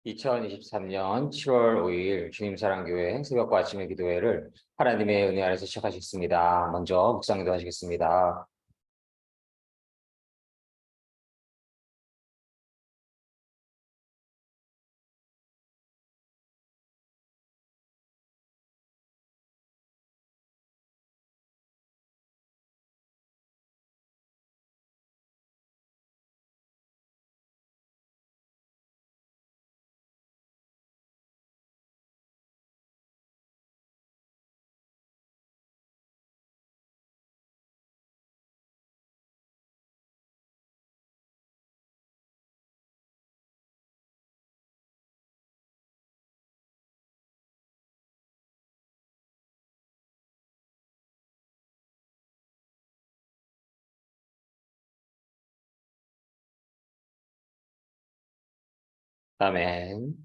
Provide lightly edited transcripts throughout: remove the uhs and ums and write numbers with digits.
2023년 7월 5일 주님사랑교회 새벽과 아침의 기도회를 하나님의 은혜 아래서 시작하셨습니다. 먼저 묵상기도 하시겠습니다. 아멘.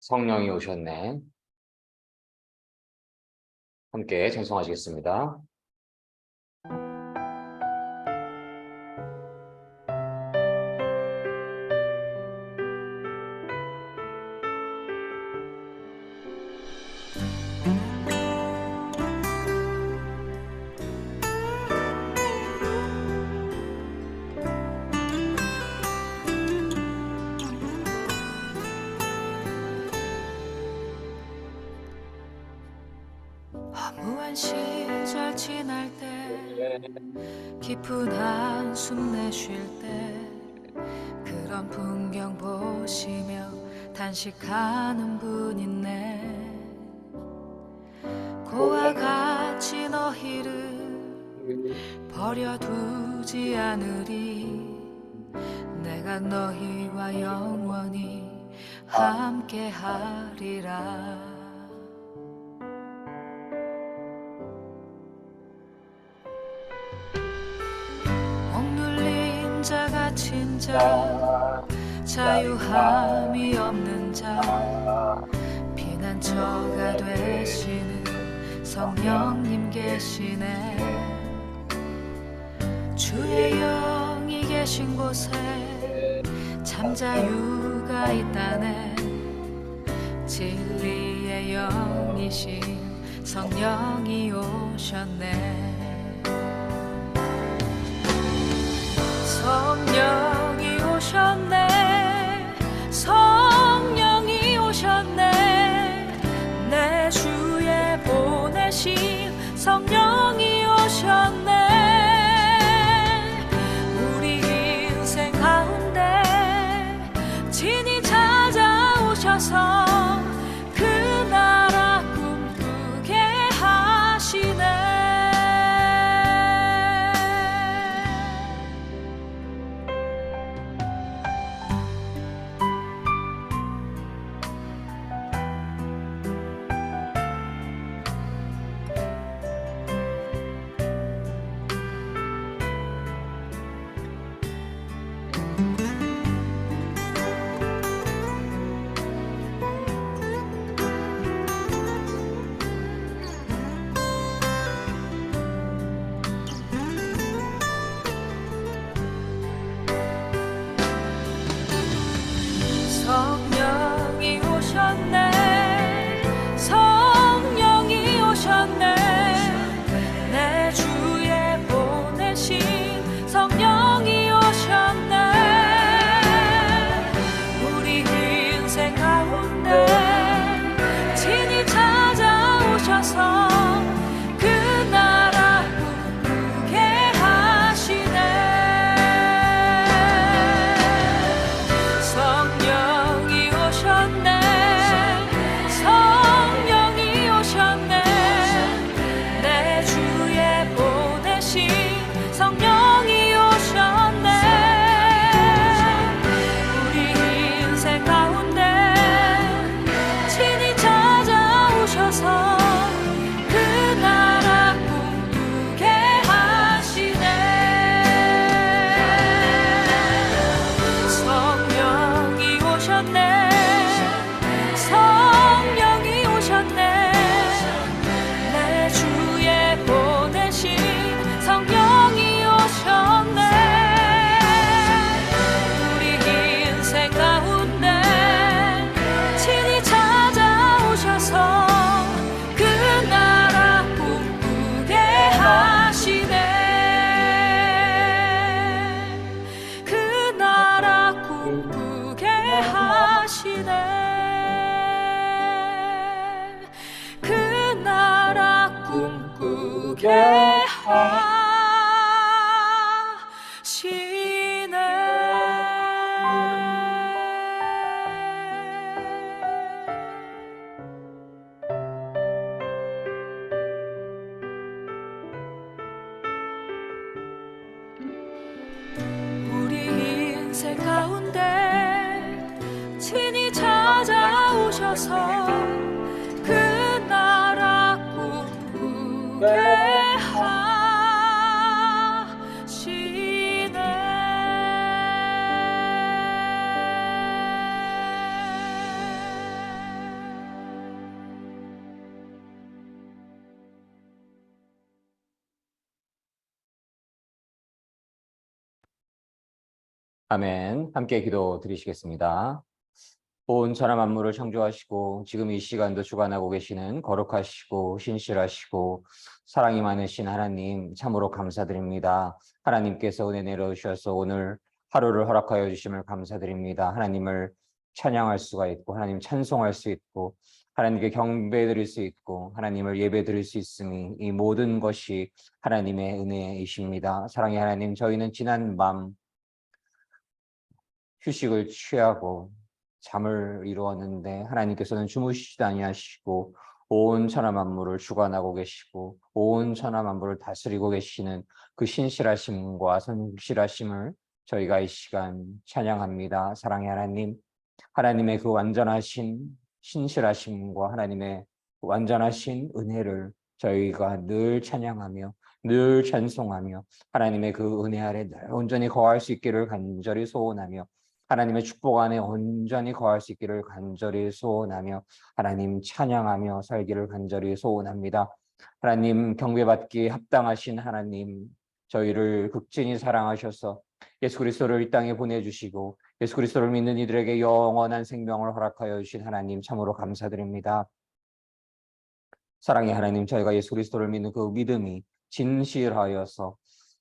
성령이 오셨네. 함께 찬송하시겠습니다. 허무한 시절 지날 때 깊은 한숨 내쉴 때 그런 풍경 보시며 단식하는 분 있네. 고와 같이 너희를 버려두지 않으리. 내가 너희와 영원히 함께하리라. 억눌린 자 갇힌 자 자유함이 없는 자 피난처가 되시는 성령님 계시네. 주의 영이 계신 곳에 참 자유가 있다네. 진리의 영이신 성령이 오셨네. 성령이 오셨네. 성령이 오셨네. 내 주에 보내신 성령이 오셨네. 우리 인생 가운데 진히 찾아오셔서 그 나라 꿈꾸게 하시네. 꿈꾸게 하시네. 우리 인생 가운데 친히 찾아오셔서 그 나라 꿈꾸게 하시네. 아멘. 함께 기도 드리시겠습니다. 온 천하 만물을 창조하시고 지금 이 시간도 주관하고 계시는 거룩하시고 신실하시고 사랑이 많으신 하나님 참으로 감사드립니다. 하나님께서 은혜 내려주셔서 오늘 하루를 허락하여 주심을 감사드립니다. 하나님을 찬양할 수가 있고 하나님 찬송할 수 있고 하나님께 경배드릴 수 있고 하나님을 예배드릴 수 있음이 이 모든 것이 하나님의 은혜이십니다. 사랑의 하나님, 저희는 지난 밤 휴식을 취하고 잠을 이루었는데 하나님께서는 주무시지도 아니하시고 온 천하 만물을 주관하고 계시고 온 천하 만물을 다스리고 계시는 그 신실하심과 성실하심을 저희가 이 시간 찬양합니다. 사랑의 하나님, 하나님의 그 완전하신 신실하심과 하나님의 그 완전하신 은혜를 저희가 늘 찬양하며 늘 찬송하며 하나님의 그 은혜 아래 늘 온전히 거할 수 있기를 간절히 소원하며 하나님의 축복 안에 온전히 거할 수 있기를 간절히 소원하며 하나님 찬양하며 살기를 간절히 소원합니다. 하나님, 경배받기 합당하신 하나님, 저희를 극진히 사랑하셔서 예수 그리스도를 이 땅에 보내주시고 예수 그리스도를 믿는 이들에게 영원한 생명을 허락하여 주신 하나님 참으로 감사드립니다. 사랑의 하나님, 저희가 예수 그리스도를 믿는 그 믿음이 진실하여서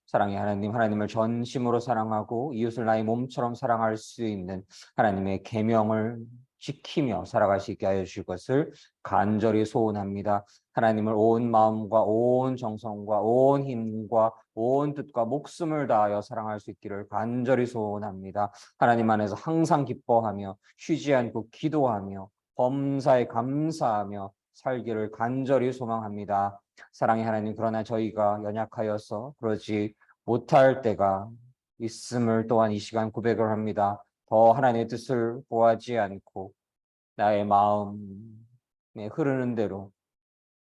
사랑의 하나님, 하나님을 전심으로 사랑하고 이웃을 나의 몸처럼 사랑할 수 있는 하나님의 계명을 지키며 살아갈 수 있게 하여 주실 것을 간절히 소원합니다. 하나님을 온 마음과 온 정성과 온 힘과 온 뜻과 목숨을 다하여 사랑할 수 있기를 간절히 소원합니다. 하나님 안에서 항상 기뻐하며 쉬지 않고 기도하며 범사에 감사하며 살기를 간절히 소망합니다. 사랑의 하나님, 그러나 저희가 연약하여서 그러지 못할 때가 있음을 또한 이 시간 고백을 합니다. 더 하나님의 뜻을 구하지 않고 나의 마음에 흐르는 대로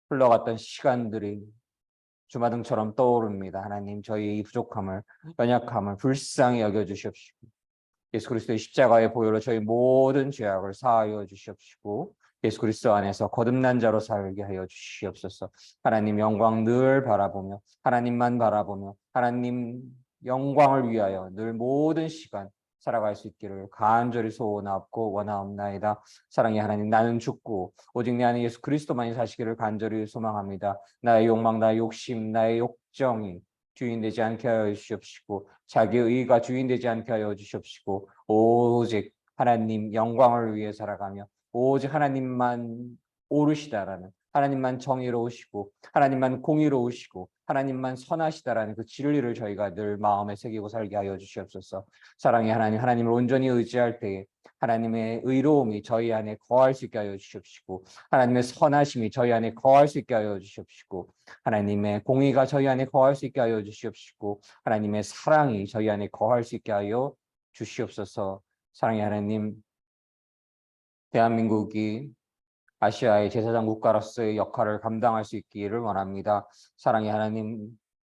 흘러갔던 시간들이 주마등처럼 떠오릅니다. 하나님, 저희의 이 부족함을, 연약함을 불쌍히 여겨주시옵시고 예수 그리스도의 십자가의 보혈로 저희 모든 죄악을 사하여 주시옵시고 예수 그리스도 안에서 거듭난 자로 살게 하여 주시옵소서. 하나님 영광 늘 바라보며 하나님만 바라보며 하나님 영광을 위하여 늘 모든 시간 살아갈 수 있기를 간절히 소원하옵고 원하옵나이다. 사랑의 하나님, 나는 죽고 오직 내 안에 예수 그리스도만이 사시기를 간절히 소망합니다. 나의 욕망, 나의 욕심, 나의 욕정이 주인 되지 않게 하여 주시옵시고 자기의 의가 주인 되지 않게 하여 주시옵시고 오직 하나님 영광을 위해 살아가며 오직 하나님만 옳으시다라는, 하나님만 정의로우시고 하나님만 공의로우시고 하나님만 선하시다라는 그 진리를 저희가 늘 마음에 새기고 살게 하여 주시옵소서. 사랑의 하나님, 하나님을 온전히 의지할 때에 하나님의 의로움이 저희 안에 거할 수 있게 하여 주시옵시고 하나님의 선하심이 저희 안에 거할 수 있게 하여 주시옵시고 하나님의 공의가 저희 안에 거할 수 있게 하여 주시옵시고 하나님의 사랑이 저희 안에 거할 수 있게 하여 주시옵소서. 사랑의 하나님, 대한민국이 아시아의 제사장 국가로서의 역할을 감당할 수 있기를 원합니다. 사랑의 하나님,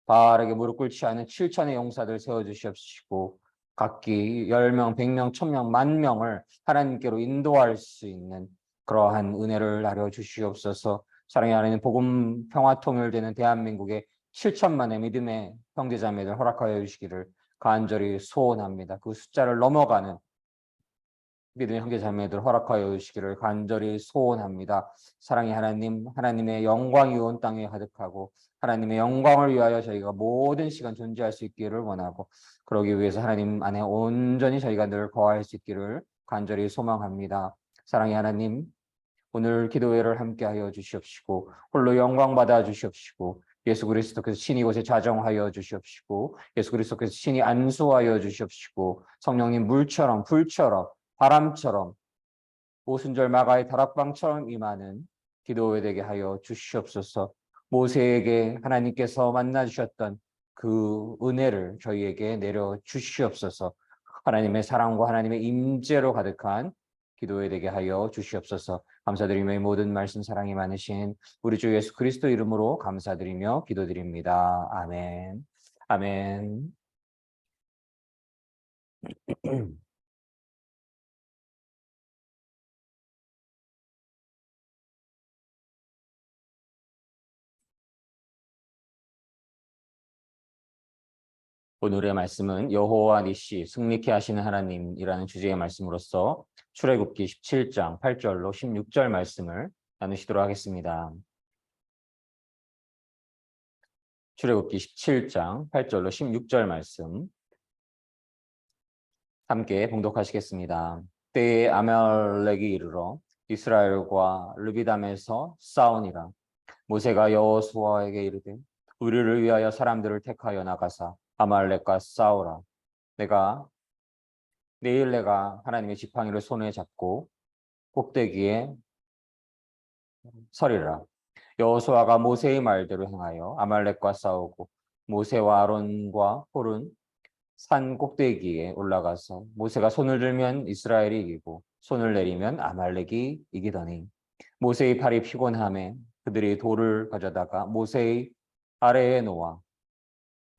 바르게 무릎 꿇지 않은 7천의 용사들 세워주시옵시고 각기 10명, 100명, 1000명, 10,000명을 하나님께로 인도할 수 있는 그러한 은혜를 나려 주시옵소서. 사랑의 하나님, 복음 평화 통일되는 대한민국에 7천만의 믿음의 형제자매들 허락하여 주시기를 간절히 소원합니다. 그 숫자를 넘어가는 믿음의 형제자매들 허락하여 주시기를 간절히 소원합니다. 사랑의 하나님, 하나님의 영광이 온 땅에 가득하고 하나님의 영광을 위하여 저희가 모든 시간 존재할 수 있기를 원하고 그러기 위해서 하나님 안에 온전히 저희가 늘 거할 수 있기를 간절히 소망합니다. 사랑의 하나님, 오늘 기도회를 함께하여 주시옵시고 홀로 영광 받아 주시옵시고 예수 그리스도께서 친히 이곳에 좌정하여 주시옵시고 예수 그리스도께서 친히 안수하여 주시옵시고 성령님 물처럼 불처럼 바람처럼 오순절 마가의 다락방처럼 임하는 기도회 되게 하여 주시옵소서. 모세에게 하나님께서 만나 주셨던 그 은혜를 저희에게 내려 주시옵소서. 하나님의 사랑과 하나님의 임재로 가득한 기도회 되게 하여 주시옵소서. 감사드리며 모든 말씀 사랑이 많으신 우리 주 예수 그리스도 이름으로 감사드리며 기도드립니다. 아멘. 아멘. 오늘의 말씀은 여호와 니시 승리케 하시는 하나님이라는 주제의 말씀으로서 출애굽기 17장 8절로 16절 말씀을 나누시도록 하겠습니다. 출애굽기 17장 8절로 16절 말씀 함께 봉독하시겠습니다. 때에 아말렉이 이르러 이스라엘과 르비담에서 싸우니라. 모세가 여호수아에게 이르되 우리를 위하여 사람들을 택하여 나가사 아말렉과 싸우라. 내일 내가 하나님의 지팡이를 손에 잡고 꼭대기에 서리라. 여호수아가 모세의 말대로 행하여 아말렉과 싸우고 모세와 아론과 홀은 산 꼭대기에 올라가서 모세가 손을 들면 이스라엘이 이기고 손을 내리면 아말렉이 이기더니 모세의 팔이 피곤함에 그들이 돌을 가져다가 모세의 아래에 놓아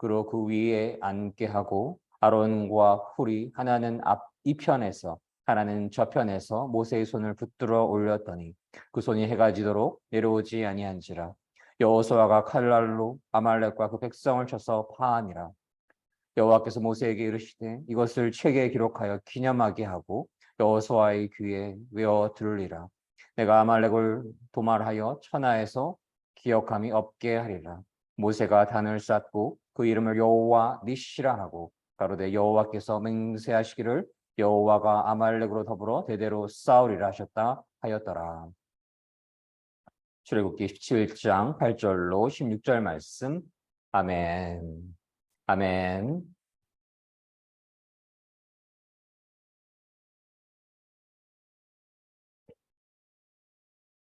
그로 그 위에 앉게 하고 아론과 훌이 하나는 이 편에서 하나는 저편에서 모세의 손을 붙들어 올렸더니 그 손이 해가 지도록 내려오지 아니한지라. 여호수아가 칼날로 아말렉과 그 백성을 쳐서 파하니라. 여호와께서 모세에게 이르시되 이것을 책에 기록하여 기념하게 하고 여호수아의 귀에 외어 들으리라. 내가 아말렉을 도말하여 천하에서 기억함이 없게 하리라. 모세가 단을 쌓고 그 이름을 여호와 니시라 하고 가로되 여호와께서 맹세하시기를 여호와가 아말렉으로 더불어 대대로 싸우리라 하셨다 하였더라. 출애굽기 17장 8절로 16절 말씀. 아멘. 아멘.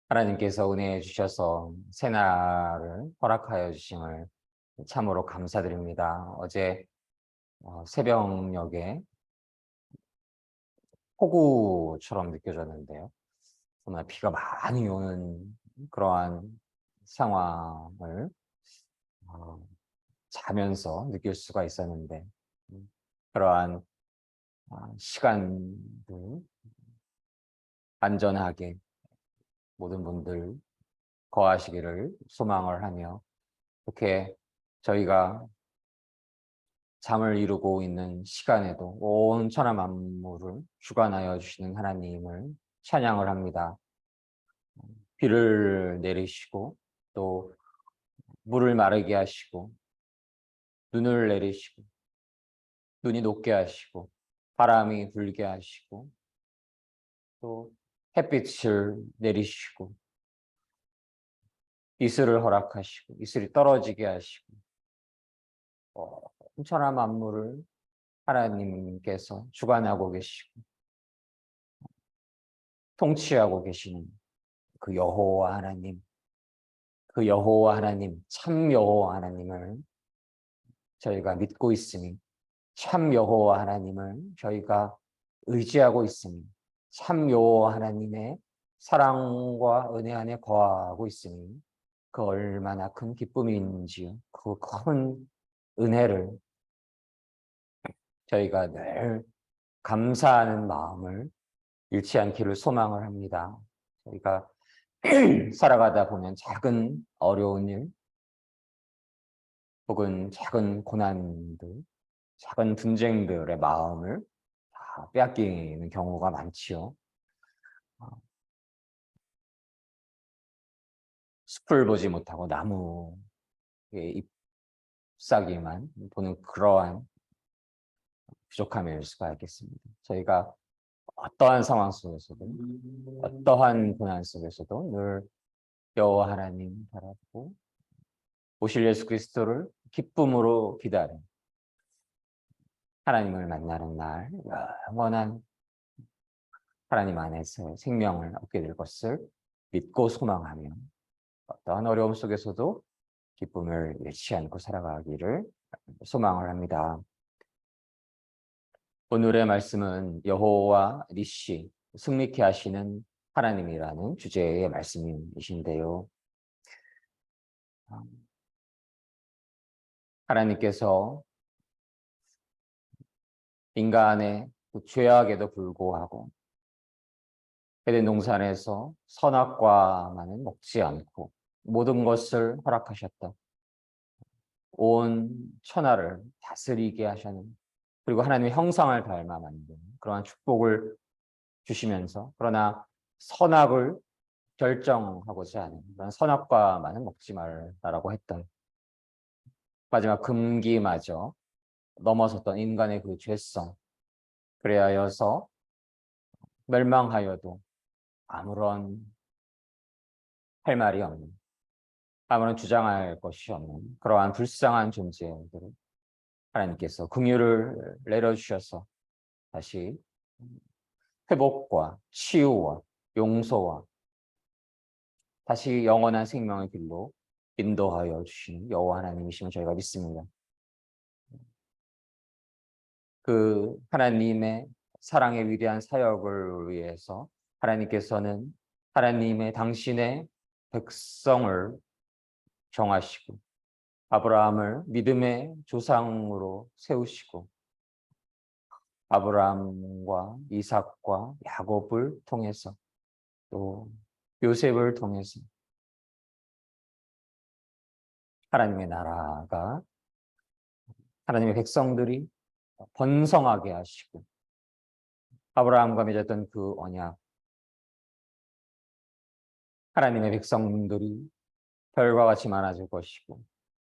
하나님께서 은혜해 주셔서 새날을 허락하여 주심을 참으로 감사드립니다. 어제 새벽녘에 폭우처럼 느껴졌는데요. 정말 비가 많이 오는 그러한 상황을 자면서 느낄 수가 있었는데 그러한 시간들 안전하게 모든 분들 거하시기를 소망을 하며 이렇게 저희가 잠을 이루고 있는 시간에도 온 천하 만물을 주관하여 주시는 하나님을 찬양을 합니다. 비를 내리시고 또 물을 마르게 하시고 눈을 내리시고 눈이 녹게 하시고 바람이 불게 하시고 또 햇빛을 내리시고 이슬을 허락하시고 이슬이 떨어지게 하시고 천하 만물을 하나님께서 주관하고 계시고 통치하고 계시는 그 여호와 하나님, 그 여호와 하나님, 참 여호와 하나님을 저희가 믿고 있으니 참 여호와 하나님을 저희가 의지하고 있으니 참 여호와 하나님의 사랑과 은혜 안에 거하고 있으니 그 얼마나 큰 기쁨인지요. 그 큰 은혜를 저희가 늘 감사하는 마음을 잃지 않기를 소망을 합니다. 저희가 살아가다 보면 작은 어려운 일 혹은 작은 고난들, 작은 분쟁들의 마음을 다 빼앗기는 경우가 많지요. 숲을 보지 못하고 나무의 잎사귀만 보는 그러한 부족함일 수가 있겠습니다. 저희가 어떠한 상황 속에서도, 어떠한 고난 속에서도 늘 여호와 하나님 바라보고 오실 예수 그리스도를 기쁨으로 기다려 하나님을 만나는 날 영원한 하나님 안에서 생명을 얻게 될 것을 믿고 소망하며 어떠한 어려움 속에서도 기쁨을 잃지 않고 살아가기를 소망을 합니다. 오늘의 말씀은 여호와 니시, 승리케 하시는 하나님이라는 주제의 말씀이신데요. 하나님께서 인간의 그 죄악에도 불구하고 에덴 동산에서 선악과만은 먹지 않고 모든 것을 허락하셨다. 온 천하를 다스리게 하시는, 그리고 하나님의 형상을 닮아 만든 그러한 축복을 주시면서, 그러나 선악을 결정하고자 하는 그런 선악과만은 먹지 말라라고 했던 마지막 금기마저 넘어섰던 인간의 그 죄성, 그래야여서 멸망하여도 아무런 할 말이 없는, 아무런 주장할 것이 없는 그러한 불쌍한 존재들을 하나님께서 긍휼을 내려주셔서 다시 회복과 치유와 용서와 다시 영원한 생명의 길로 인도하여 주시는 여호와 하나님이심을 저희가 믿습니다. 그 하나님의 사랑의 위대한 사역을 위해서 하나님께서는 하나님의 당신의 백성을 정하시고 아브라함을 믿음의 조상으로 세우시고 아브라함과 이삭과 야곱을 통해서 또 요셉을 통해서 하나님의 나라가, 하나님의 백성들이 번성하게 하시고 아브라함과 맺었던 그 언약, 하나님의 백성들이 별과 같이 많아질 것이고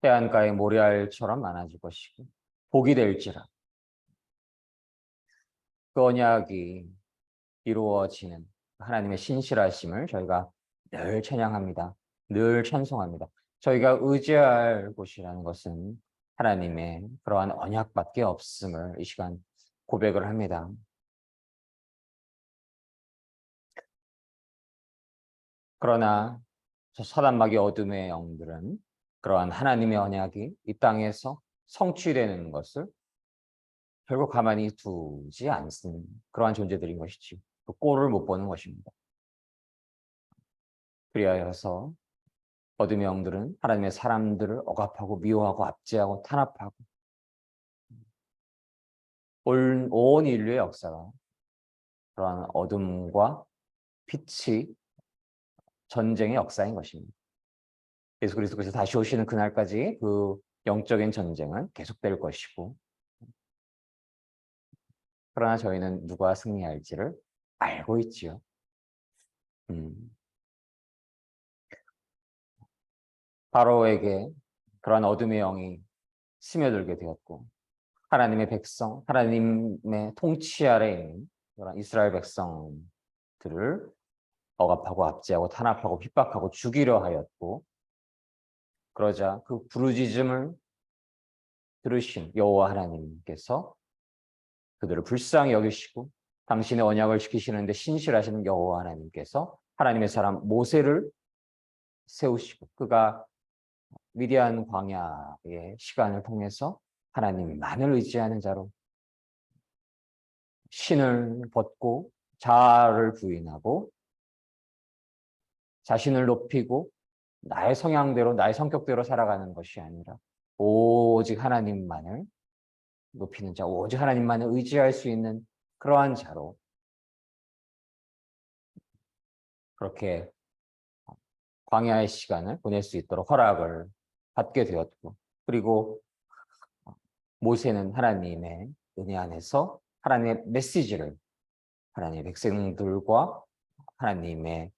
해안가의 모래알처럼 많아질 것이고 복이 될지라, 그 언약이 이루어지는 하나님의 신실하심을 저희가 늘 찬양합니다. 늘 찬송합니다. 저희가 의지할 곳이라는 것은 하나님의 그러한 언약밖에 없음을 이 시간 고백을 합니다. 그러나 저 사단마귀 어둠의 영들은 그러한 하나님의 언약이 이 땅에서 성취되는 것을 결국 가만히 두지 않는 그러한 존재들인 것이지, 그 꼴을 못 보는 것입니다. 그리하여서 어둠의 영들은 하나님의 사람들을 억압하고 미워하고 압제하고 탄압하고 온 인류의 역사가 그러한 어둠과 빛이 전쟁의 역사인 것입니다. 예수 그리스도께서 다시 오시는 그날까지 그 영적인 전쟁은 계속될 것이고, 그러나 저희는 누가 승리할지를 알고 있지요. 바로에게 그러한 어둠의 영이 스며들게 되었고 하나님의 백성, 하나님의 통치 아래에 있는 그런 이스라엘 백성들을 억압하고 압제하고 탄압하고 핍박하고 죽이려 하였고, 그러자 그 부르짖음을 들으신 여호와 하나님께서 그들을 불쌍히 여기시고 당신의 언약을 지키시는데 신실하시는 여호와 하나님께서 하나님의 사람 모세를 세우시고 그가 위대한 광야의 시간을 통해서 하나님만을 의지하는 자로 신을 벗고 자아를 부인하고 자신을 높이고 나의 성향대로 나의 성격대로 살아가는 것이 아니라 오직 하나님만을 높이는 자, 오직 하나님만을 의지할 수 있는 그러한 자로 그렇게 광야의 시간을 보낼 수 있도록 허락을 받게 되었고, 그리고 모세는 하나님의 은혜 안에서 하나님의 메시지를 하나님의 백성들과 하나님의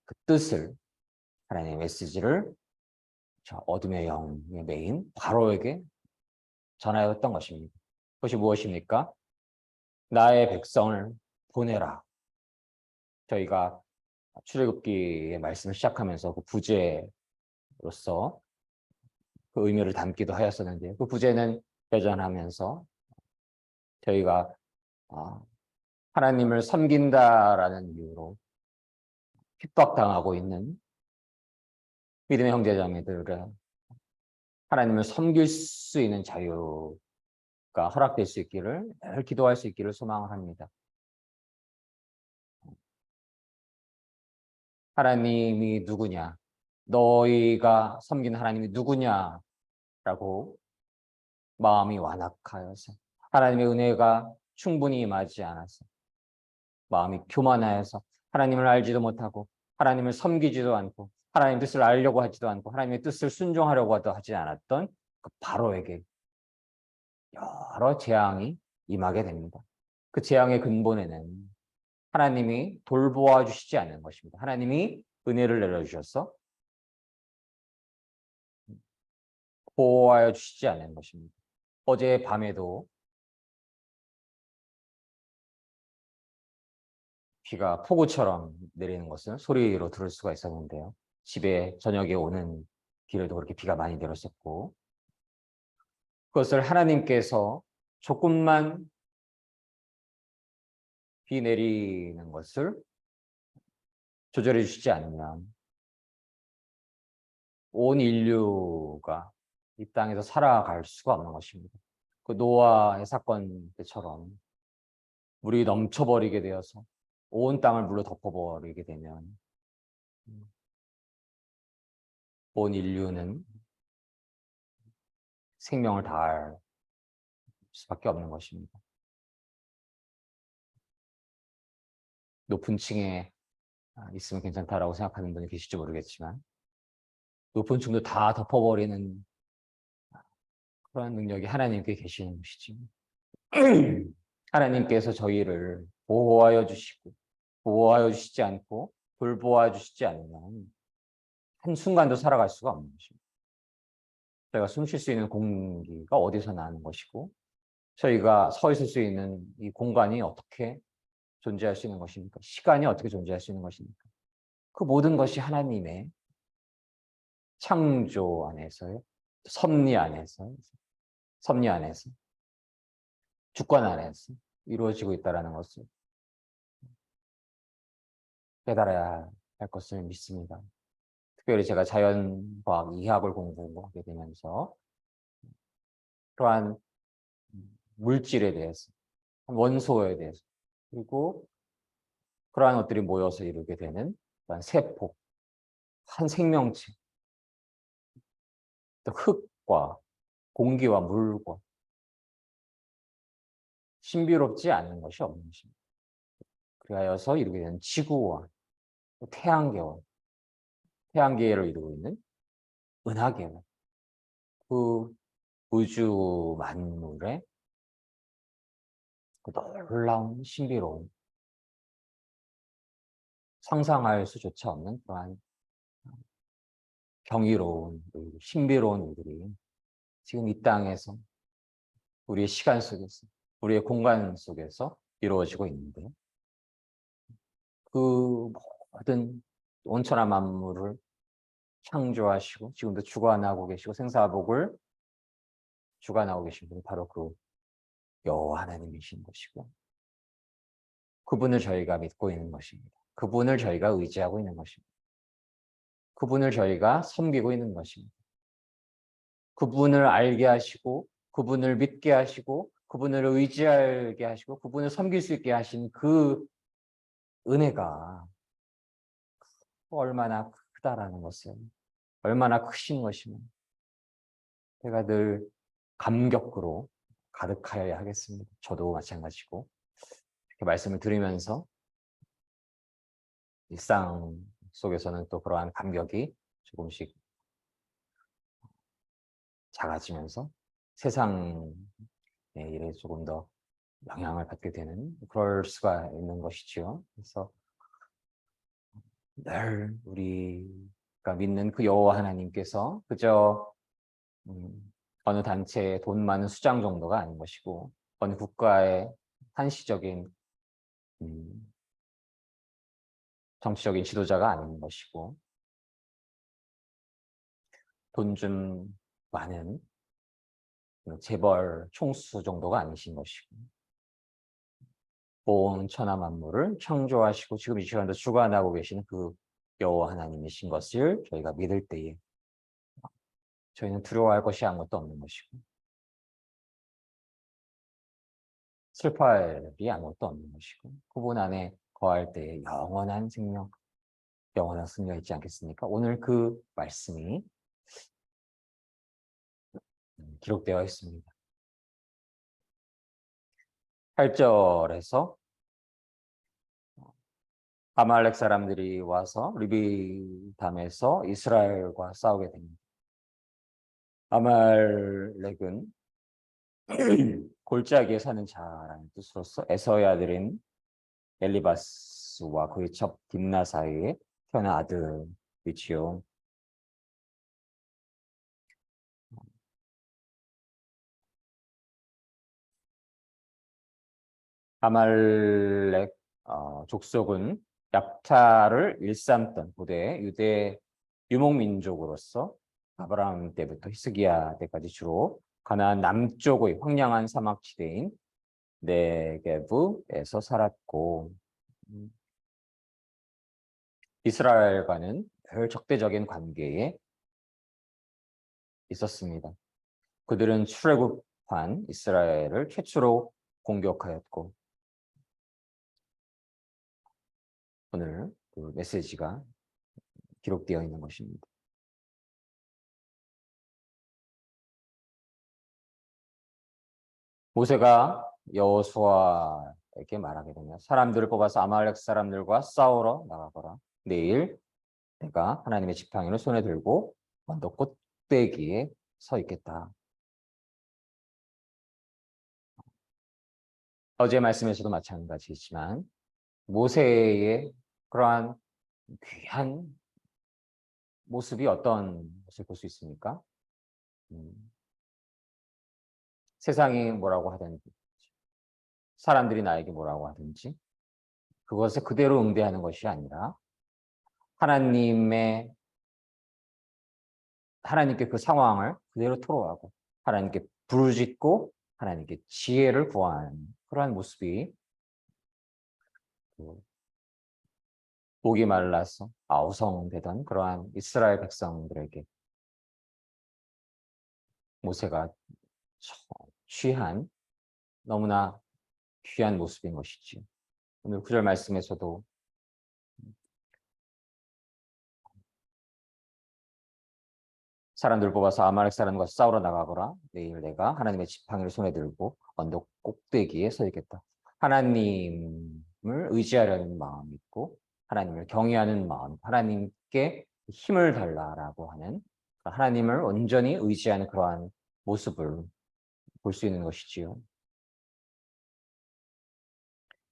그 뜻을, 하나님의 메시지를 저 어둠의 영의 메인 바로에게 전하였던 것입니다. 그것이 무엇입니까? 나의 백성을 보내라. 저희가 출애굽기의 말씀을 시작하면서 그 부제로서 그 의미를 담기도 하였었는데, 그 부제는 여전하면서 저희가 하나님을 섬긴다라는 이유로 핍박당하고 있는 믿음의 형제자매들을 하나님을 섬길 수 있는 자유가 허락될 수 있기를, 늘 기도할 수 있기를 소망을 합니다. 하나님이 누구냐? 너희가 섬기는 하나님이 누구냐라고 마음이 완악하여서, 하나님의 은혜가 충분히 임하지 않아서, 마음이 교만하여서 하나님을 알지도 못하고 하나님을 섬기지도 않고 하나님의 뜻을 알려고 하지도 않고 하나님의 뜻을 순종하려고 하지 않았던 그 바로에게 여러 재앙이 임하게 됩니다. 그 재앙의 근본에는 하나님이 돌보아 주시지 않는 것입니다. 하나님이 은혜를 내려주셔서 보호하여 주시지 않는 것입니다. 어제 밤에도 비가 폭우처럼 내리는 것은 소리로 들을 수가 있었는데요. 집에 저녁에 오는 길에도 그렇게 비가 많이 내렸었고, 그것을 하나님께서 조금만 비 내리는 것을 조절해 주시지 않으면 온 인류가 이 땅에서 살아갈 수가 없는 것입니다. 그 노아의 사건 때처럼 물이 넘쳐버리게 되어서 온 땅을 물로 덮어버리게 되면 온 인류는 생명을 다할 수밖에 없는 것입니다. 높은 층에 있으면 괜찮다라고 생각하는 분이 계실지 모르겠지만, 높은 층도 다 덮어버리는 그런 능력이 하나님께 계시는 것이지. 하나님께서 저희를 보호하여 주시고 보호하여 주시지 않고 돌보아 주시지 않으면 한순간도 살아갈 수가 없는 것입니다. 저희가 숨 쉴 수 있는 공기가 어디서 나는 것이고, 저희가 서 있을 수 있는 이 공간이 어떻게 존재할 수 있는 것입니까? 시간이 어떻게 존재할 수 있는 것입니까? 그 모든 것이 하나님의 창조 안에서요, 섭리 안에서, 주권 안에서 이루어지고 있다는 것을 깨달아야 할 것을 믿습니다. 특별히 제가 자연과학, 이학을 공부하게 되면서 그러한 물질에 대해서, 원소에 대해서, 그리고 그러한 것들이 모여서 이루게 되는 그러한 세포, 한 생명체, 또 흙과 공기와 물과 신비롭지 않은 것이 없는 것입니다. 그리하여서 이루게 되는 지구와 태양계와 태양계를 이루고 있는 은하계와 그 우주 만물의 그 놀라운 신비로운, 상상할 수조차 없는 그러한 경이로운, 신비로운 일들이 지금 이 땅에서, 우리의 시간 속에서, 우리의 공간 속에서 이루어지고 있는데, 그 모든 온천한 만물을 창조하시고 지금도 주관하고 계시고 생사복을 주관하고 계신 분이 바로 그 여호와 하나님이신 것이고, 그분을 저희가 믿고 있는 것입니다. 그분을 저희가 의지하고 있는 것입니다. 그분을 저희가 섬기고 있는 것입니다. 그분을 알게 하시고 그분을 믿게 하시고 그분을 의지하게 하시고 그분을 섬길 수 있게 하신 그 은혜가 얼마나 크다라는 것을, 얼마나 크신 것이면 제가 늘 감격으로 가득하여야 하겠습니다. 저도 마찬가지고, 이렇게 말씀을 들으면서 일상 속에서는 또 그러한 감격이 조금씩 작아지면서 세상의 일에 조금 더 영향을 받게 되는, 그럴 수가 있는 것이지요. 그래서 늘 우리가 믿는 그 여호와 하나님께서 그저 어느 단체의 돈 많은 수장 정도가 아닌 것이고, 어느 국가의 한시적인 정치적인 지도자가 아닌 것이고 돈 좀 많은 재벌 총수 정도가 아니신 것이고 온 천하 만물을 창조하시고 지금 이 시간도 주관하고 계시는 그 여호와 하나님이신 것을 저희가 믿을 때에 저희는 두려워할 것이 아무것도 없는 것이고 슬퍼할 일이 아무것도 없는 것이고 그분 안에 거할 때에 영원한 생명, 영원한 승리가 있지 않겠습니까? 오늘 그 말씀이 기록되어 있습니다. 8절에서 아말렉 사람들이 와서 르비담에서 이스라엘과 싸우게 됩니다. 아말렉은 골짜기에 사는 자라는 뜻으로서 에서의 아들인 엘리바스와 그의 첩 딥나 사이에 태어난 아들이지요. 아말렉 족속은 약탈을 일삼던 고대 유대 유목민족으로서 아브라함 때부터 히스기야 때까지 주로 가나안 남쪽의 황량한 사막지대인 네게브에서 살았고 이스라엘과는 별 적대적인 관계에 있었습니다. 그들은 출애굽한 이스라엘을 최초로 공격하였고 오늘 그 메시지가 기록되어 있는 것입니다. 모세가 여호수아에게 말하게 되면 사람들을 뽑아서 아말렉 사람들과 싸우러 나가거라. 내일 내가 하나님의 지팡이를 손에 들고 언덕 꼭대기에 서 있겠다. 어제 말씀에서도 마찬가지지만 모세의 그러한 귀한 모습이 어떤 것을 볼 수 있습니까? 세상이 뭐라고 하든지 사람들이 나에게 뭐라고 하든지 그것에 그대로 응대하는 것이 아니라 하나님께 그 상황을 그대로 토로하고 하나님께 부르짖고 하나님께 지혜를 구하는 그러한 모습이 목이 말라서 아우성되던 그러한 이스라엘 백성들에게 모세가 취한 너무나 귀한 모습인 것이지. 오늘 9절 말씀에서도 사람들 뽑아서 아말렉 사람과 싸우러 나가거라. 내일 내가 하나님의 지팡이를 손에 들고 언덕 꼭대기에 서 있겠다. 하나님을 의지하려는 마음이 있고 하나님을 경외하는 마음, 하나님께 힘을 달라라고 하는 하나님을 온전히 의지하는 그러한 모습을 볼 수 있는 것이지요.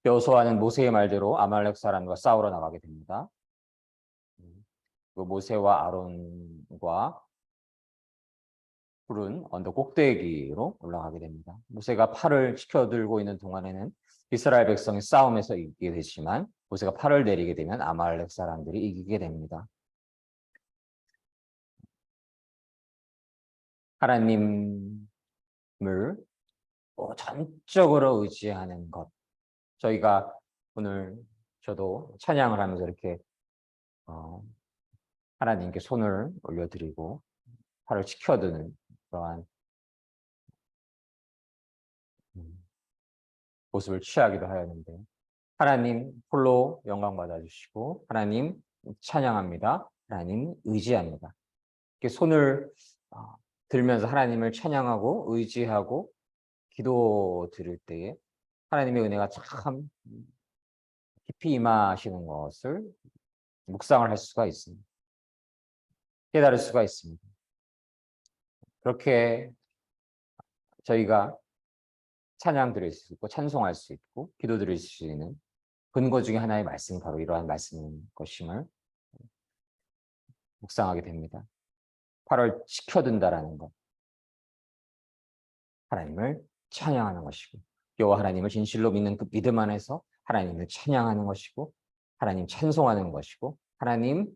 여호수아는 모세의 말대로 아말렉 사람과 싸우러 나가게 됩니다. 그 모세와 아론과 푸른 언덕 꼭대기로 올라가게 됩니다. 모세가 팔을 치켜들고 있는 동안에는 이스라엘 백성이 싸움에서 이기게 되지만 모세가 팔을 내리게 되면 아말렉 사람들이 이기게 됩니다. 하나님을 전적으로 의지하는 것. 저희가 오늘 저도 찬양을 하면서 이렇게 하나님께 손을 올려드리고 팔을 치켜드는 그러한 모습을 취하기도 하였는데 하나님 홀로 영광 받아주시고 하나님 찬양합니다. 하나님 의지합니다. 이렇게 손을 들면서 하나님을 찬양하고 의지하고 기도 드릴 때에 하나님의 은혜가 참 깊이 임하시는 것을 묵상을 할 수가 있습니다. 깨달을 수가 있습니다. 그렇게 저희가 찬양 드릴 수 있고 찬송할 수 있고 기도 드릴 수 있는 근거 중에 하나의 말씀이 바로 이러한 말씀인 것임을 묵상하게 됩니다. 팔을 치켜든다라는 것. 하나님을 찬양하는 것이고 여호와 하나님을 진실로 믿는 그 믿음 안에서 하나님을 찬양하는 것이고 하나님 찬송하는 것이고 하나님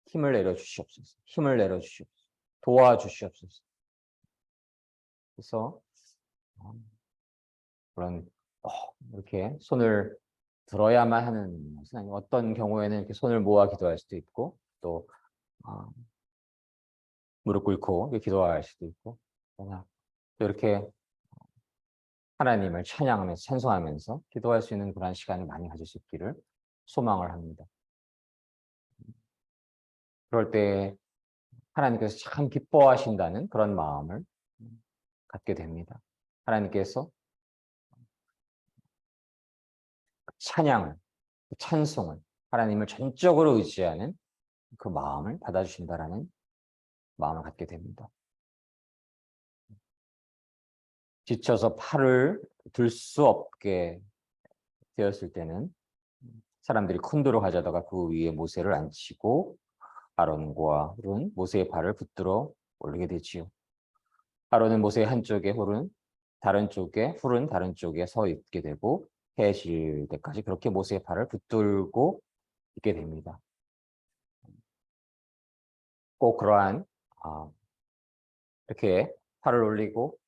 힘을 내려주시옵소서. 힘을 내려주시옵소서. 도와주시옵소서. 그래서 그런 이렇게 손을 들어야만 하는 것은 아니고 어떤 경우에는 이렇게 손을 모아 기도할 수도 있고 또 무릎 꿇고 기도할 수도 있고 또 이렇게 하나님을 찬양하면서 찬송하면서 기도할 수 있는 그런 시간을 많이 가질 수 있기를 소망을 합니다. 그럴 때 하나님께서 참 기뻐하신다는 그런 마음을 갖게 됩니다. 하나님께서 찬양을, 찬송을 하나님을 전적으로 의지하는 그 마음을 받아주신다라는 마음을 갖게 됩니다. 지쳐서 팔을 들 수 없게 되었을 때는 사람들이 큰 돌을 가져다가 그 위에 모세를 앉히고 아론과 훌은 모세의 발을 붙들어 올리게 되지요. 아론은 모세의 한쪽에 훌은 다른 쪽에 서 있게 되고 해질 때까지 그렇게 모세의 발을 붙들고 있게 됩니다. 꼭 그러한 이렇게 팔을 올리고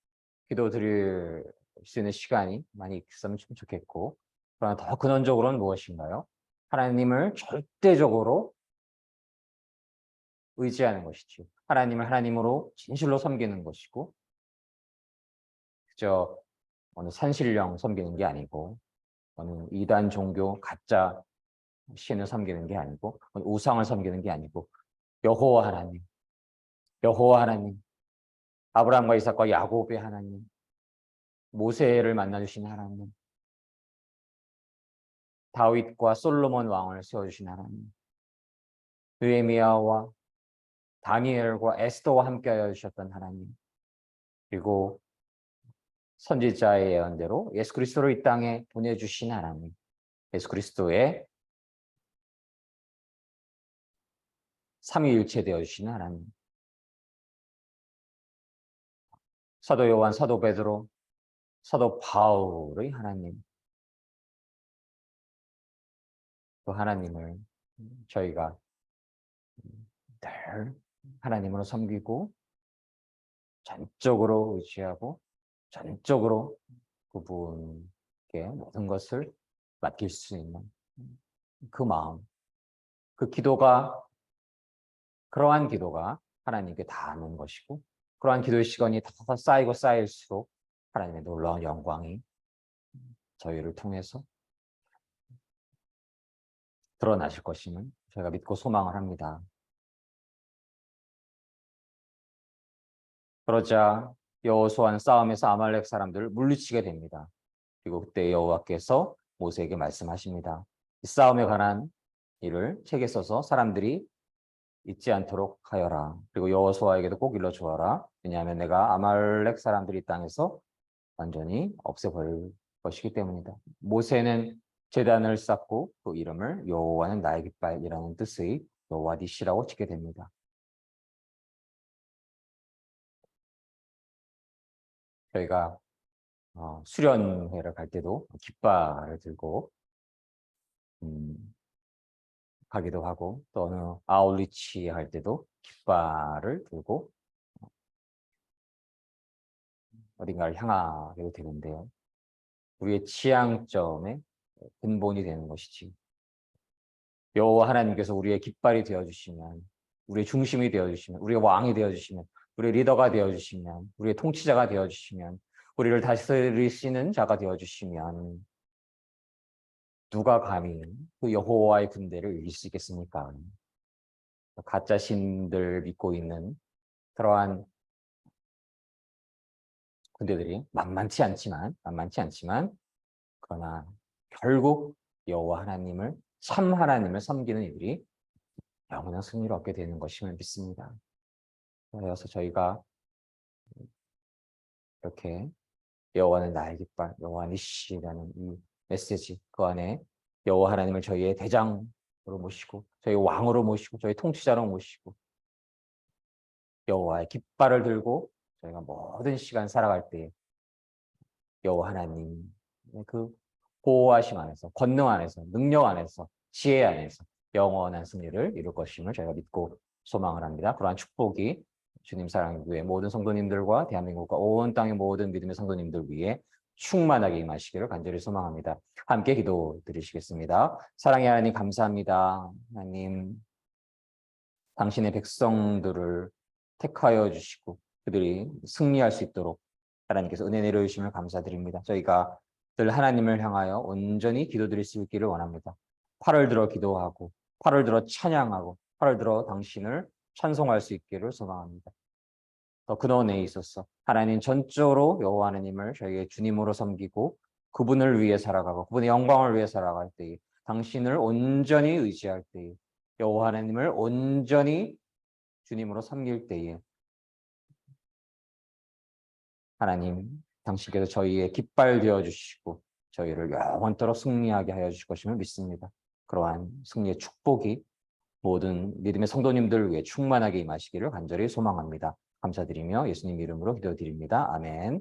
기도 드릴 수 있는 시간이 많이 있으면 좀 좋겠고 그러나 더 근원적으로는 무엇인가요? 하나님을 절대적으로 의지하는 것이죠. 하나님을 하나님으로 진실로 섬기는 것이고 그저 어느 산신령 섬기는 게 아니고 어느 이단 종교 가짜 신을 섬기는 게 아니고 우상을 섬기는 게 아니고 여호와 하나님, 여호와 하나님, 아브라함과 이삭과 야곱의 하나님, 모세를 만나주신 하나님, 다윗과 솔로몬 왕을 세워주신 하나님, 느헤미야와 다니엘과 에스더와 함께하여 주셨던 하나님, 그리고 선지자의 예언대로 예수 그리스도를 이 땅에 보내주신 하나님, 예수 그리스도의 삼위일체 되어주신 하나님, 사도 요한, 사도 베드로, 사도 바울의 하나님, 그 하나님을 저희가 늘 하나님으로 섬기고 전적으로 의지하고 전적으로 그분께 모든 것을 맡길 수 있는 그 마음, 그 기도가 그러한 기도가 하나님께 닿는 것이고 그러한 기도의 시간이 더 쌓이고 쌓일수록 하나님의 놀라운 영광이 저희를 통해서 드러나실 것임을 저희가 믿고 소망을 합니다. 그러자 여호수아는 싸움에서 아말렉 사람들을 물리치게 됩니다. 그리고 그때 여호와께서 모세에게 말씀하십니다. 이 싸움에 관한 일을 책에 써서 사람들이 잊지 않도록 하여라. 그리고 여호수아에게도 꼭 일러주어라. 왜냐하면 내가 아말렉 사람들이 이 땅에서 완전히 없애버릴 것이기 때문이다. 모세는 제단을 쌓고 그 이름을 여호와는 나의 깃발이라는 뜻의 여호와 니시라고 짓게 됩니다. 저희가 수련회를 갈 때도 깃발을 들고 가기도 하고 또 어느 아울리치 할 때도 깃발을 들고 어딘가를 향하게 되는데요. 우리의 취향점의 근본이 되는 것이지. 여호와 하나님께서 우리의 깃발이 되어주시면 우리의 중심이 되어주시면 우리의 왕이 되어주시면 우리의 리더가 되어주시면 우리의 통치자가 되어주시면 우리를 다스리시는 자가 되어주시면 누가 감히 그 여호와의 군대를 이길 수 있겠습니까? 가짜 신들 믿고 있는 그러한 군대들이 만만치 않지만 그러나 결국 여호와 하나님을 참 하나님을 섬기는 이들이 영원한 승리를 얻게 되는 것임을 믿습니다. 그래서 저희가 이렇게 여호와는 나의 깃발, 여호와 니시라는 이 메시지 그 안에 여호와 하나님을 저희의 대장으로 모시고 저희 왕으로 모시고 저희 통치자로 모시고 여호와의 깃발을 들고 저희가 모든 시간 살아갈 때 여호와 하나님 그 보호하심 안에서, 권능 안에서, 능력 안에서, 지혜 안에서 영원한 승리를 이룰 것임을 저희가 믿고 소망을 합니다. 그러한 축복이 주님 사랑교회 모든 성도님들과 대한민국과 온 땅의 모든 믿음의 성도님들 위해 충만하게 임하시기를 간절히 소망합니다. 함께 기도 드리시겠습니다. 사랑의 하나님 감사합니다. 하나님 당신의 백성들을 택하여 주시고 그들이 승리할 수 있도록 하나님께서 은혜 내려주심을 감사드립니다. 저희가 늘 하나님을 향하여 온전히 기도드릴 수 있기를 원합니다. 팔을 들어 기도하고 팔을 들어 찬양하고 팔을 들어 당신을 찬송할 수 있기를 소망합니다. 더 근원에 있어서 하나님 전적으로 여호와 하나님을 저희의 주님으로 섬기고 그분을 위해 살아가고 그분의 영광을 위해 살아갈 때에 당신을 온전히 의지할 때에 여호와 하나님을 온전히 주님으로 섬길 때에 하나님 당신께서 저희의 깃발 되어 주시고 저희를 영원토록 승리하게 하여 주실 것임을 믿습니다. 그러한 승리의 축복이 모든 믿음의 성도님들 위해 충만하게 임하시기를 간절히 소망합니다. 감사드리며 예수님 이름으로 기도드립니다. 아멘.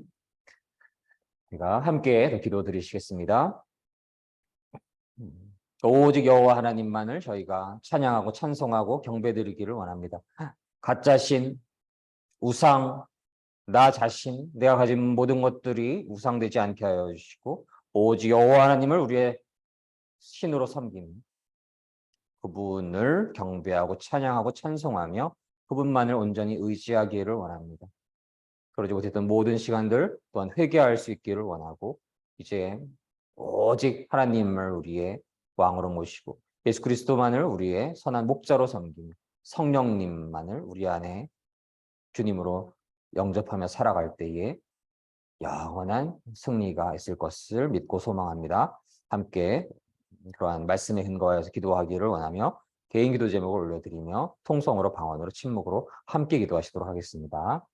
제가 함께 더 기도드리시겠습니다. 오직 여호와 하나님만을 저희가 찬양하고 찬송하고 경배드리기를 원합니다. 가짜신, 우상, 나 자신, 내가 가진 모든 것들이 우상되지 않게 하여 주시고 오직 여호와 하나님을 우리의 신으로 섬기는 그분을 경배하고 찬양하고 찬송하며 그분만을 온전히 의지하기를 원합니다. 그러지 못했던 모든 시간들 또한 회개할 수 있기를 원하고 이제 오직 하나님을 우리의 왕으로 모시고 예수 그리스도만을 우리의 선한 목자로 섬기며 성령님만을 우리 안에 주님으로 영접하며 살아갈 때에 영원한 승리가 있을 것을 믿고 소망합니다. 함께 그러한 말씀에 근거하여서 기도하기를 원하며 개인 기도 제목을 올려드리며 통성으로 방언으로 침묵으로 함께 기도하시도록 하겠습니다.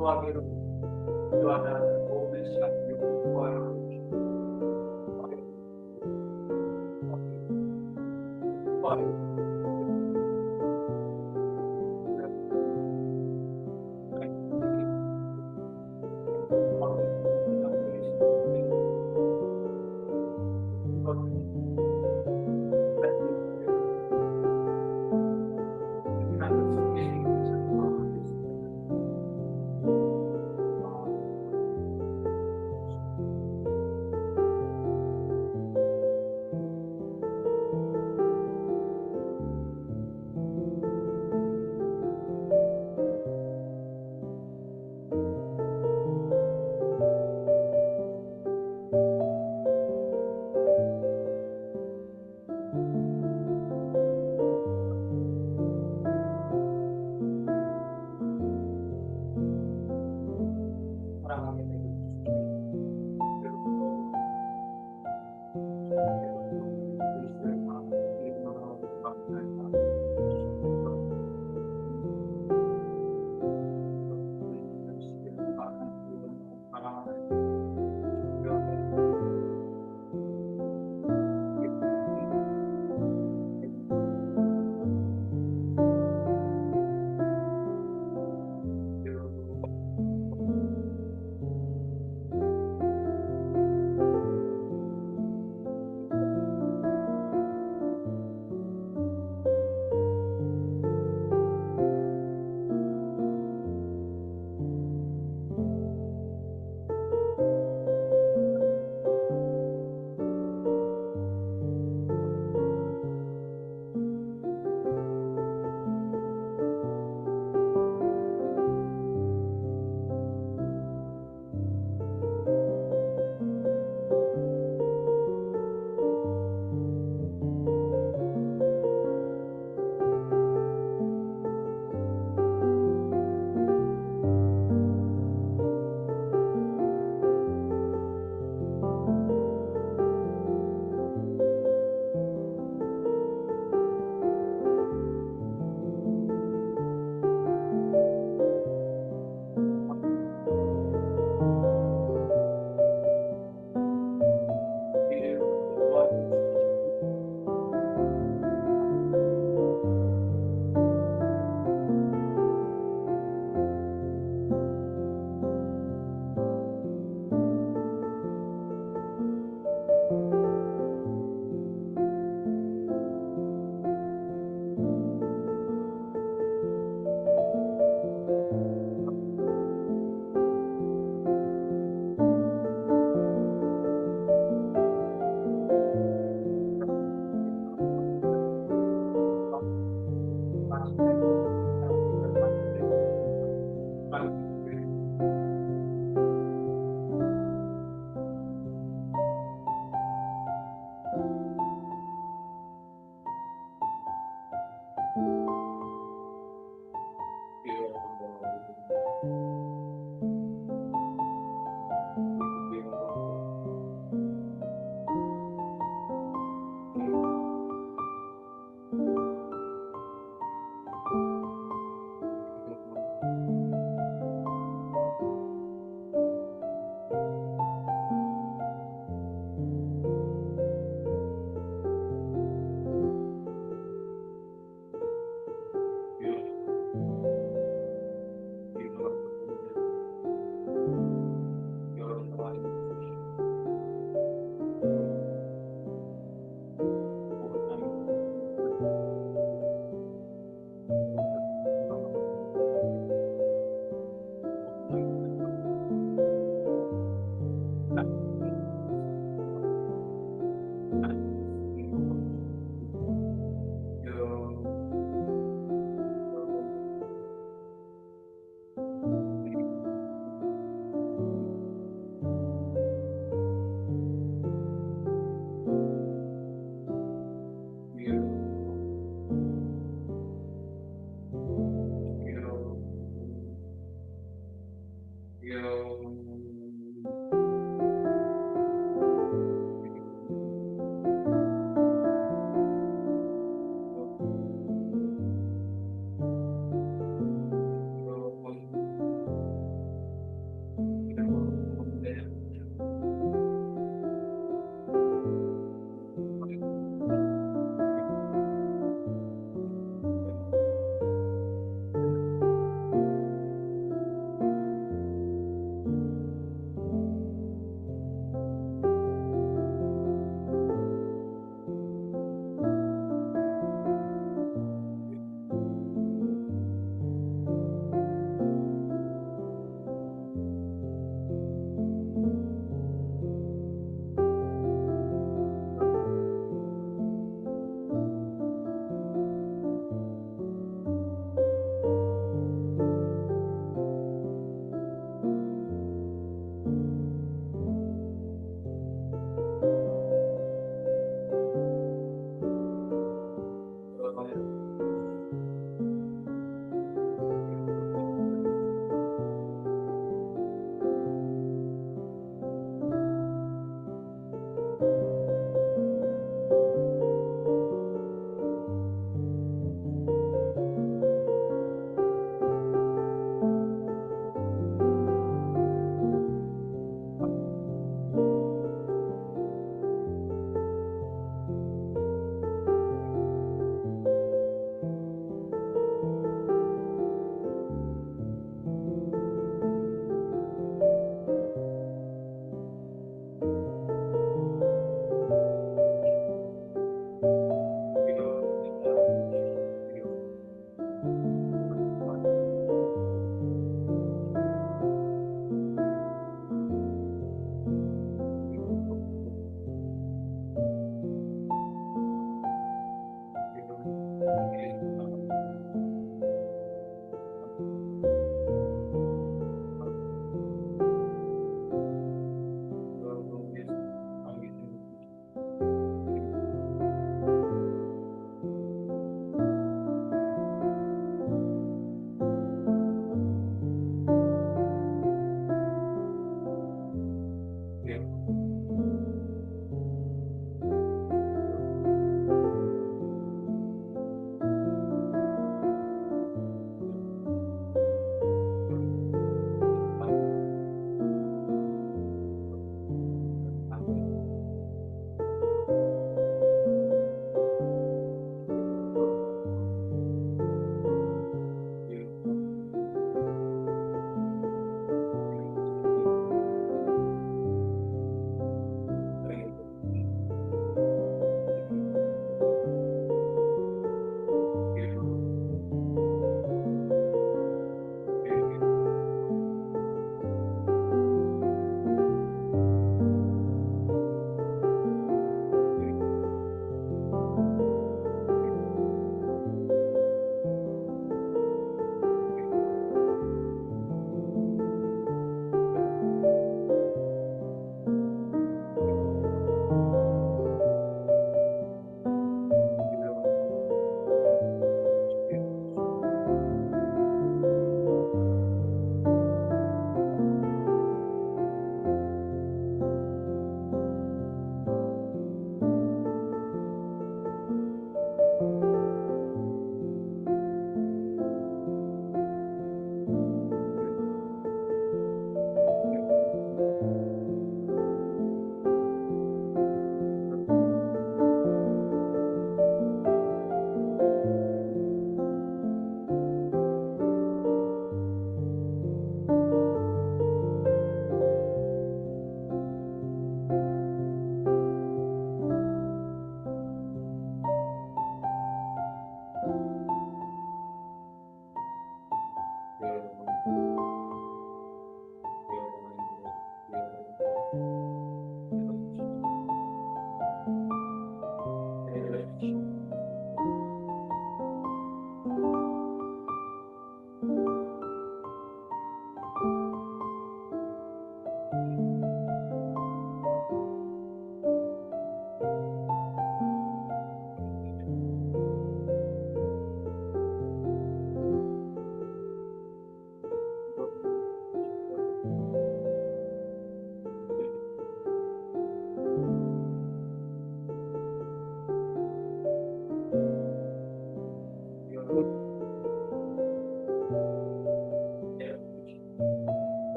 기도하기로 기도하는 모든 시간 기도하여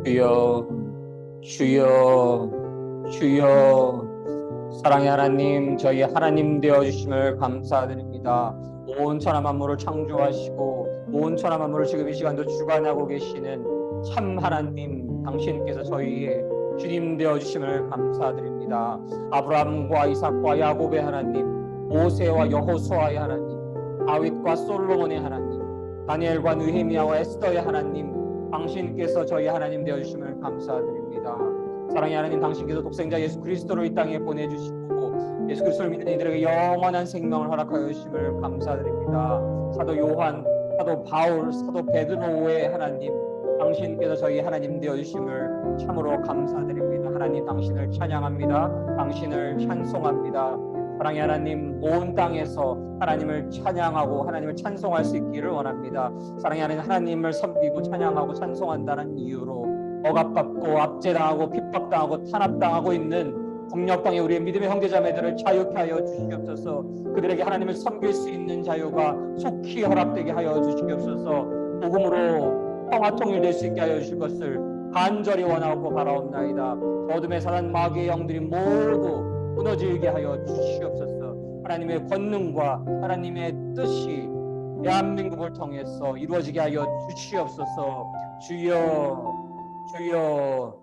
주여, 주여, 주여. 사랑의 하나님, 저희 하나님 되어주심을 감사드립니다. 온 천하 만물을 창조하시고 온 천하 만물을 지금 이 시간도 주관하고 계시는 참 하나님, 당신께서 저희의 주님 되어주심을 감사드립니다. 아브라함과 이삭과 야곱의 하나님, 모세와 여호수아의 하나님, 다윗과 솔로몬의 하나님, 다니엘과 느헤미야와 에스더의 하나님, 당신께서 저희 하나님 되어주심을 감사드립니다. 사랑의 하나님, 당신께서 독생자 예수 그리스도를 이 땅에 보내주시고 예수 그리스도를 믿는 이들에게 영원한 생명을 허락하여 주심을 감사드립니다. 사도 요한, 사도 바울, 사도 베드로의 하나님, 당신께서 저희 하나님 되어주심을 참으로 감사드립니다. 하나님, 당신을 찬양합니다. 당신을 찬송합니다. 사랑의 하나님, 온 땅에서 하나님을 찬양하고 하나님을 찬송할 수 있기를 원합니다. 사랑의 하나님, 하나님을 섬기고 찬양하고 찬송한다는 이유로 억압받고 압제당하고 핍박당하고 탄압당하고 있는 폭력 땅에 우리의 믿음의 형제자매들을 자유케 하여 주시옵소서. 그들에게 하나님을 섬길 수 있는 자유가 속히 허락되게 하여 주시옵소서. 복음으로 평화 통일될 수 있게 하여 주실 것을 간절히 원하고 바라옵나이다. 어둠의 사단 마귀의 영들이 모두 무너지게 하여 주시옵소서. 하나님의 권능과 하나님의 뜻이 대한민국을 통해서 이루어지게 하여 주시옵소서. 주여, 주여,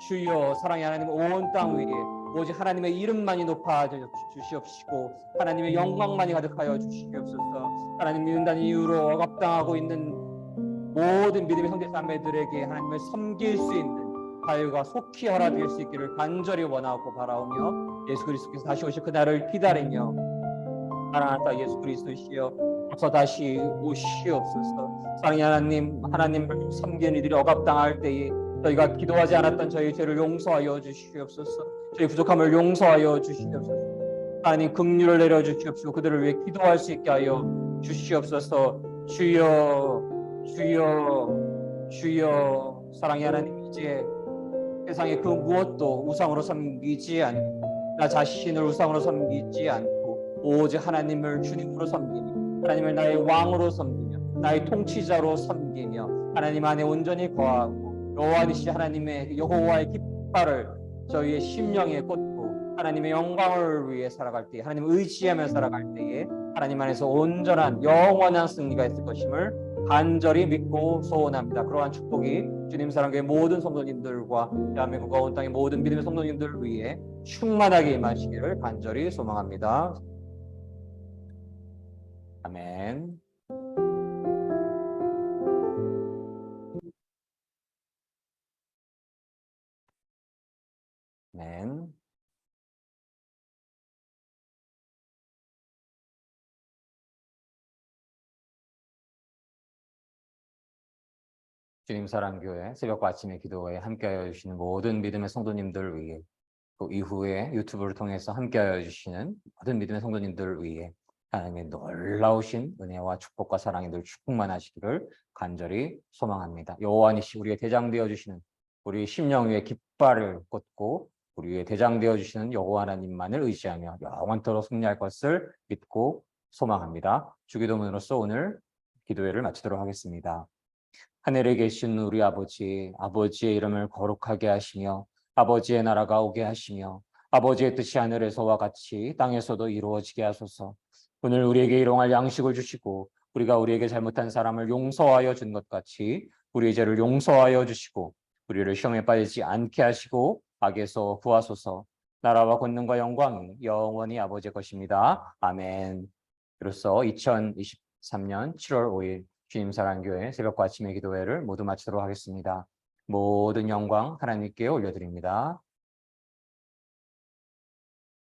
주여. 사랑의 하나님, 온 땅 위에 오직 하나님의 이름만이 높아져 주시옵시고 하나님의 영광만이 가득하여 주시옵소서. 하나님 믿는다는 이유로 억압당하고 있는 모든 믿음의 형제자매들에게 하나님을 섬길 수 있는 자유가 속히 허락될 수 있기를 간절히 원하고 바라오며 예수 그리스도께서 다시 오실 그날을 기다리며 사랑하다 예수 그리스도시여 어서 다시 오시옵소서. 사랑의 하나님, 하나님을 섬기는 이들이 억압당할 때에 저희가 기도하지 않았던 저희 죄를 용서하여 주시옵소서. 저희 부족함을 용서하여 주시옵소서. 하나님, 긍휼을 내려 주시옵시고 그들을 위해 기도할 수 있게 하여 주시옵소서. 주여, 주여, 주여. 사랑의 하나님, 이제 세상의 그 무엇도 우상으로 섬기지 않고 나 자신을 우상으로 섬기지 않고 오직 하나님을 주님으로 섬기며 하나님을 나의 왕으로 섬기며 나의 통치자로 섬기며 하나님 안에 온전히 거하고 여호와이시 하나님의 여호와의 깃발을 저희의 심령에 꽂고 하나님의 영광을 위해 살아갈 때에 하나님을 의지하며 살아갈 때에 하나님 안에서 온전한 영원한 승리가 있을 것임을 간절히 믿고 소원합니다. 그러한 축복이 주님 사랑교회 모든 성도님들과 대한민국과 온 땅의 모든 믿음의 성도님들을 위해 충만하게 임하시기를 간절히 소망합니다. 아멘. 아멘. 주님 사랑교회 새벽과 아침의 기도에 함께하여 주시는 모든 믿음의 성도님들 위해 또 이후에 유튜브를 통해서 함께하여 주시는 모든 믿음의 성도님들 위해 하나님의 놀라우신 은혜와 축복과 사랑이 늘 충만 하시기를 간절히 소망합니다. 여호와니시 우리의 대장 되어 주시는 우리 심령 위에 깃발을 꽂고 우리 위에 대장 되어 주시는 여호와 하나님만을 의지하며 영원토록 승리할 것을 믿고 소망합니다. 주기도문으로서 오늘 기도회를 마치도록 하겠습니다. 하늘에 계신 우리 아버지, 아버지의 이름을 거룩하게 하시며 아버지의 나라가 오게 하시며 아버지의 뜻이 하늘에서와 같이 땅에서도 이루어지게 하소서. 오늘 우리에게 일용할 양식을 주시고 우리가 우리에게 잘못한 사람을 용서하여 준 것 같이 우리의 죄를 용서하여 주시고 우리를 시험에 빠지지 않게 하시고 악에서 구하소서. 나라와 권능과 영광이 영원히 아버지의 것입니다. 아멘. 이로써 2023년 7월 5일 주님 사랑교회 새벽과 아침의 기도회를 모두 마치도록 하겠습니다. 모든 영광 하나님께 올려드립니다.